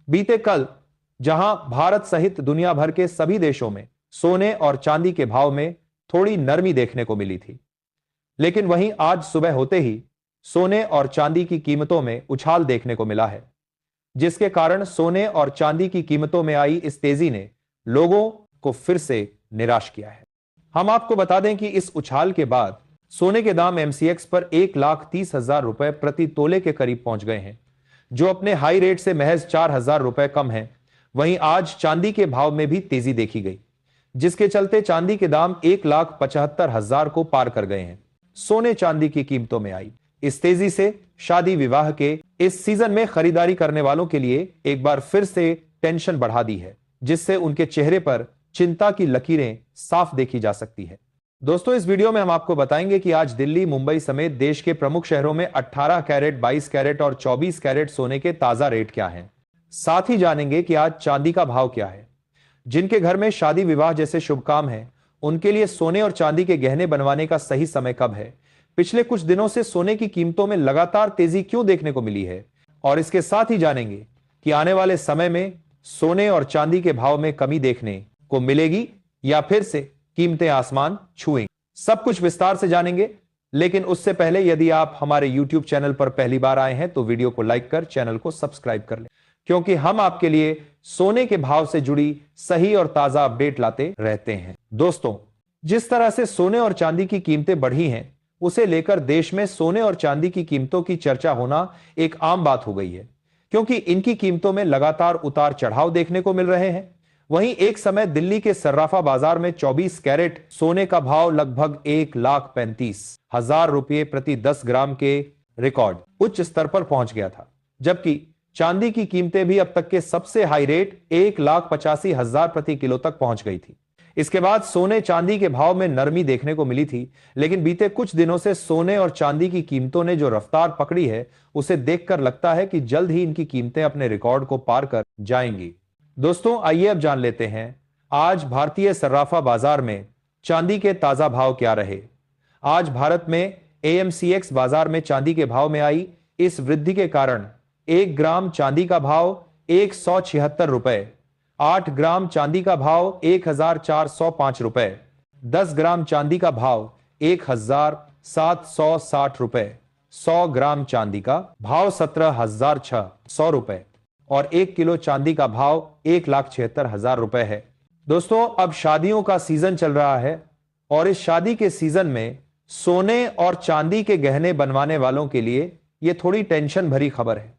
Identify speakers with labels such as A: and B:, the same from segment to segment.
A: बीते कल जहां भारत सहित दुनिया भर के सभी देशों में सोने और चांदी के भाव में थोड़ी नरमी देखने को मिली थी, लेकिन वहीं आज सुबह होते ही सोने और चांदी की कीमतों में उछाल देखने को मिला है, जिसके कारण सोने और चांदी की कीमतों में आई इस तेजी ने लोगों को फिर से निराश किया है। हम आपको बता दें कि इस उछाल के बाद सोने के दाम MCX पर 1,30,000 रुपए प्रति तोले के करीब पहुंच गए हैं, जो अपने हाई रेट से महज 4,000 रुपए कम है। वहीं आज चांदी के भाव में भी तेजी देखी गई, जिसके चलते चांदी के दाम 1,75,000 को पार कर गए हैं। सोने चांदी की कीमतों में आई इस तेजी से शादी विवाह के इस सीजन में खरीदारी करने वालों के लिए एक बार फिर से टेंशन बढ़ा दी है, जिससे उनके चेहरे पर चिंता की लकीरें साफ देखी जा सकती है। दोस्तों, इस वीडियो में हम आपको बताएंगे कि आज दिल्ली, मुंबई समेत देश के प्रमुख शहरों में 18 कैरेट, 22 कैरेट और 24 कैरेट सोने के ताजा रेट क्या हैं। साथ ही जानेंगे कि आज चांदी का भाव क्या है। जिनके घर में शादी विवाह जैसे शुभ काम है, उनके लिए सोने और चांदी के गहने बनवाने का सही समय कब है। पिछले कुछ दिनों से सोने की कीमतों में लगातार तेजी क्यों देखने को मिली है, और इसके साथ ही जानेंगे कि आने वाले समय में सोने और चांदी के भाव में कमी देखने को मिलेगी या फिर से कीमतें आसमान छुएंगी। सब कुछ विस्तार से जानेंगे, लेकिन उससे पहले यदि आप हमारे YouTube चैनल पर पहली बार आए हैं तो वीडियो को लाइक कर चैनल को सब्सक्राइब कर लें, क्योंकि हम आपके लिए सोने के भाव से जुड़ी सही और ताजा अपडेट लाते रहते हैं। दोस्तों, जिस तरह से सोने और चांदी की कीमतें बढ़ी हैं, उसे लेकर देश में सोने और चांदी की कीमतों की चर्चा होना एक आम बात हो गई है, क्योंकि इनकी कीमतों में लगातार उतार चढ़ाव देखने को मिल रहे हैं। वहीं एक समय दिल्ली के सर्राफा बाजार में 24 कैरेट सोने का भाव लगभग 1,35,000 रुपये प्रति 10 ग्राम के रिकॉर्ड उच्च स्तर पर पहुंच गया था, जबकि चांदी की कीमतें भी अब तक के सबसे हाई रेट 1,85,000 प्रति किलो तक पहुंच गई थी। इसके बाद सोने चांदी के भाव में नरमी देखने को मिली थी, लेकिन बीते कुछ दिनों से सोने और चांदी की कीमतों ने जो रफ्तार पकड़ी है, उसे देखकर लगता है कि जल्द ही इनकी कीमतें अपने रिकॉर्ड को पार कर जाएंगी। दोस्तों, आइए अब जान लेते हैं आज भारतीय सर्राफा बाजार में चांदी के ताजा भाव क्या रहे। आज भारत में AMCX बाजार में चांदी के भाव में आई इस वृद्धि के कारण 1 ग्राम चांदी का भाव 176 रुपए, 8 ग्राम चांदी का भाव 1,405 रुपए, 10 ग्राम चांदी का भाव 1,760 रुपए, 100 ग्राम चांदी का भाव 17,600 रुपए और 1 किलो चांदी का भाव 1,76,000 रुपए है। दोस्तों, अब शादियों का सीजन चल रहा है और इस शादी के सीजन में सोने और चांदी के गहने बनवाने वालों के लिए यह थोड़ी टेंशन भरी खबर है।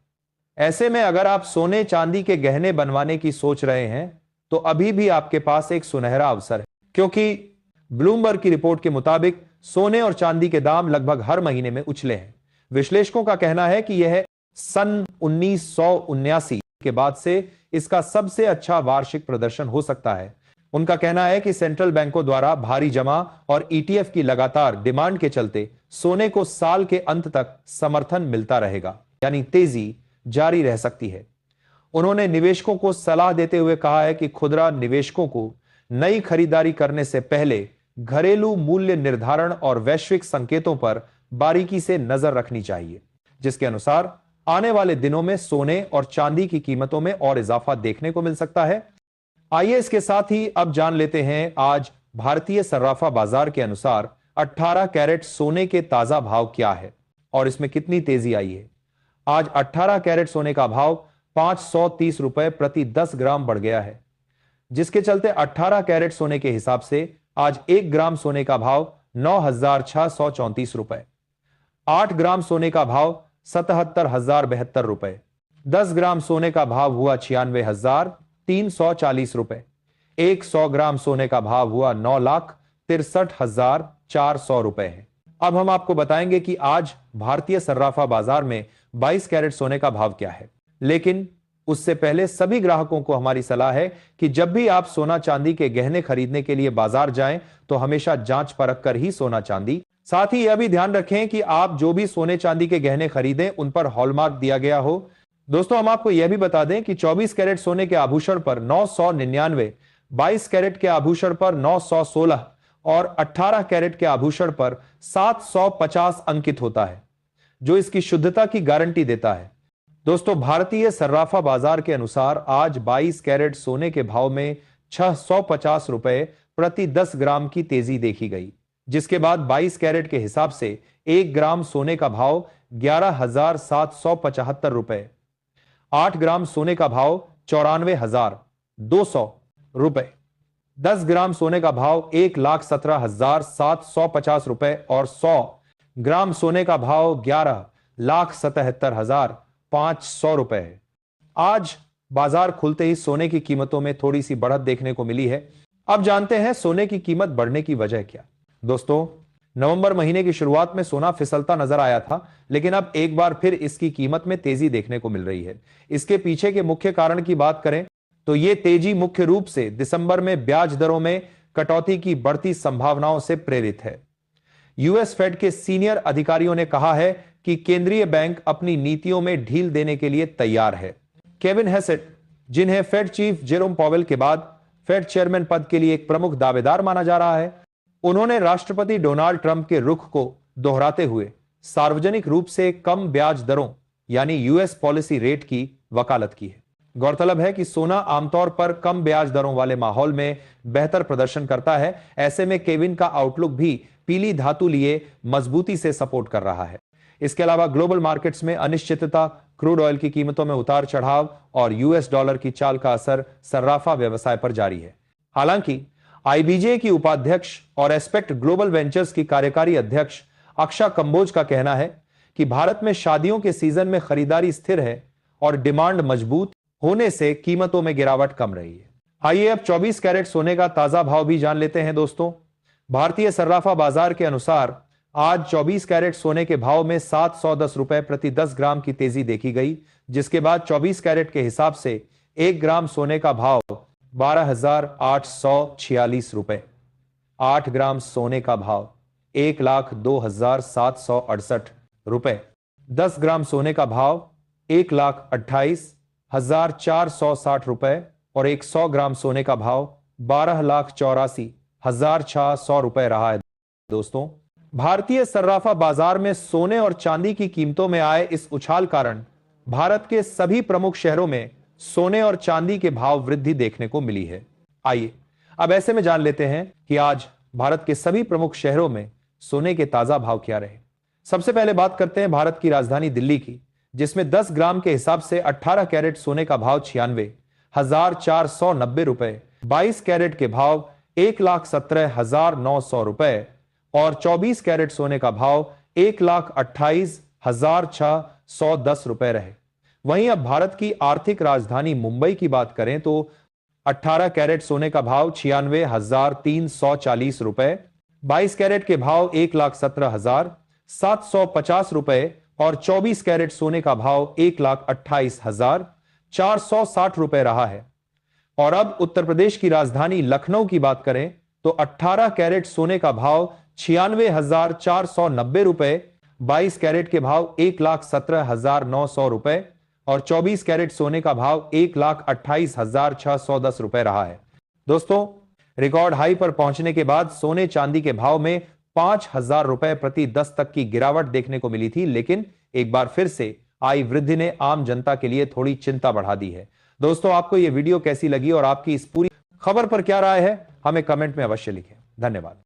A: ऐसे में अगर आप सोने चांदी के गहने बनवाने की सोच रहे हैं तो अभी भी आपके पास एक सुनहरा अवसर है, क्योंकि ब्लूमबर्ग की रिपोर्ट के मुताबिक सोने और चांदी के दाम लगभग हर महीने में उछले हैं। विश्लेषकों का कहना है कि यह सन 1979 के बाद से इसका सबसे अच्छा वार्षिक प्रदर्शन हो सकता है। उनका कहना है कि सेंट्रल बैंकों द्वारा भारी जमा और ETF की लगातार डिमांड के चलते सोने को साल के अंत तक समर्थन मिलता रहेगा, यानी तेजी जारी रह सकती है। उन्होंने निवेशकों को सलाह देते हुए कहा है कि खुदरा निवेशकों को नई खरीदारी करने से पहले घरेलू मूल्य निर्धारण और वैश्विक संकेतों पर बारीकी से नजर रखनी चाहिए, जिसके अनुसार आने वाले दिनों में सोने और चांदी की कीमतों में और इजाफा देखने को मिल सकता है। आइए इसके साथ ही अब जान लेते हैं आज भारतीय सर्राफा बाजार के अनुसार 18 कैरेट सोने के ताजा भाव क्या है और इसमें कितनी तेजी आई है। आज 18 कैरेट सोने का भाव 530 रुपए प्रति 10 ग्राम बढ़ गया है, जिसके चलते 18 कैरेट सोने के हिसाब से आज 1 ग्राम सोने का भाव 9,634 रुपए, 8 ग्राम सोने का भाव 77,072 रुपए, 10 ग्राम सोने का भाव हुआ 96,340 रुपए, 100 ग्राम सोने का भाव हुआ 9,63,400 रुपए है। अब हम आपको बताएंगे कि आज भारतीय सर्राफा बाजार में 22 कैरेट सोने का भाव क्या है, लेकिन उससे पहले सभी ग्राहकों को हमारी सलाह है कि जब भी आप सोना चांदी के गहने खरीदने के लिए बाजार जाएं तो हमेशा जांच परख कर ही सोना चांदी। साथ ही यह भी ध्यान रखें कि आप जो भी सोने चांदी के गहने खरीदें उन पर हॉलमार्क दिया गया हो। दोस्तों, हम आपको यह भी बता दें कि 24 कैरेट सोने के आभूषण पर 999, 22 कैरेट के आभूषण पर 916 और 18 कैरेट के आभूषण पर 750 अंकित होता है, जो इसकी शुद्धता की गारंटी देता है। दोस्तों, भारतीय सर्राफा बाजार के अनुसार आज 22 कैरेट सोने के भाव में 650 रुपए प्रति 10 ग्राम की तेजी देखी गई, जिसके बाद 22 कैरेट के हिसाब से 1 ग्राम सोने का भाव 11,775 रुपए, 8 ग्राम सोने का भाव 94,200 रुपए, 10 ग्राम सोने का भाव 1,17,750 रुपए और 100 ग्राम सोने का भाव 11,77,500 रुपए है। आज बाजार खुलते ही सोने की कीमतों में थोड़ी सी बढ़त देखने को मिली है। अब जानते हैं सोने की कीमत बढ़ने की वजह क्या। दोस्तों, नवंबर महीने की शुरुआत में सोना फिसलता नजर आया था, लेकिन अब एक बार फिर इसकी कीमत में तेजी देखने को मिल रही है। इसके पीछे के मुख्य कारण की बात करें तो यह तेजी मुख्य रूप से दिसंबर में ब्याज दरों में कटौती की बढ़ती संभावनाओं से प्रेरित है। यूएस फेड के सीनियर अधिकारियों ने कहा है कि केंद्रीय बैंक अपनी नीतियों में ढील देने के लिए तैयार है। केविन हेसेट, जिन्हें फेड चीफ जेरोम पॉवेल के बाद फेड चेयरमैन पद के लिए एक प्रमुख दावेदार माना जा रहा है, उन्होंने राष्ट्रपति डोनाल्ड ट्रंप के रुख को दोहराते हुए सार्वजनिक रूप से कम ब्याज दरों यानी यूएस पॉलिसी रेट की वकालत की है। गौरतलब है कि सोना आमतौर पर कम ब्याज दरों वाले माहौल में बेहतर प्रदर्शन करता है। ऐसे में केविन का आउटलुक भी पीली धातु लिए मजबूती से सपोर्ट कर रहा है। इसके अलावा ग्लोबल मार्केट्स में अनिश्चितता, क्रूड ऑयल की कीमतों में उतार चढ़ाव और यूएस डॉलर की चाल का असर सर्राफा व्यवसाय पर जारी है। हालांकि आईबीजे की उपाध्यक्ष और एस्पेक्ट ग्लोबल वेंचर्स की कार्यकारी अध्यक्ष अक्षा कंबोज का कहना है कि भारत में शादियों के सीजन में खरीदारी स्थिर है और डिमांड मजबूत होने से कीमतों में गिरावट कम रही है। आइए अब 24 कैरेट सोने का ताजा भाव भी जान लेते हैं। दोस्तों, भारतीय सर्राफा बाजार के अनुसार आज 24 कैरेट सोने के भाव में 710 रुपए प्रति 10 ग्राम की तेजी देखी गई, जिसके बाद 24 कैरेट के हिसाब से 1 ग्राम सोने का भाव 12,846 रुपए, 8 ग्राम सोने का भाव 1,02,768 रुपए, 10 ग्राम सोने का भाव 1,28,460 रुपए और 100 ग्राम सोने का भाव 12,84,600 रुपए रहा है। दोस्तों, भारतीय सर्राफा बाजार में सोने और चांदी की कीमतों में आए इस उछाल कारण भारत के सभी प्रमुख शहरों में सोने और चांदी के भाव वृद्धि देखने को मिली है। आइए अब ऐसे में जान लेते हैं कि आज भारत के सभी प्रमुख शहरों में सोने के ताजा भाव क्या रहे। सबसे पहले बात करते हैं भारत की राजधानी दिल्ली की, जिसमें 10 ग्राम के हिसाब से 18 कैरेट सोने का भाव 96,490 रुपए, 22 कैरेट के भाव 1,17,900 रुपए और 24 कैरेट सोने का भाव 1,28,610 रुपए रहे। वहीं अब भारत की आर्थिक राजधानी मुंबई की बात करें तो 18 कैरेट सोने का भाव 96,340 रुपए, 22 कैरेट के भाव 1,17,750 रुपए और 24 कैरेट सोने का भाव 1,28,460 रुपए रहा है। और अब उत्तर प्रदेश की राजधानी लखनऊ की बात करें तो 18 कैरेट सोने का भाव 96,490 रुपए, 22 कैरेट के भाव 1,17,900 रुपए और 24 कैरेट सोने का भाव 1,28,610 रुपए रहा है। दोस्तों, रिकॉर्ड हाई पर पहुंचने के बाद सोने चांदी के भाव में 5,000 रुपए प्रति 10 तक की गिरावट देखने को मिली थी, लेकिन एक बार फिर से आई वृद्धि ने आम जनता के लिए थोड़ी चिंता बढ़ा दी है। दोस्तों, आपको यह वीडियो कैसी लगी और आपकी इस पूरी खबर पर क्या राय है, हमें कमेंट में अवश्य लिखें। धन्यवाद।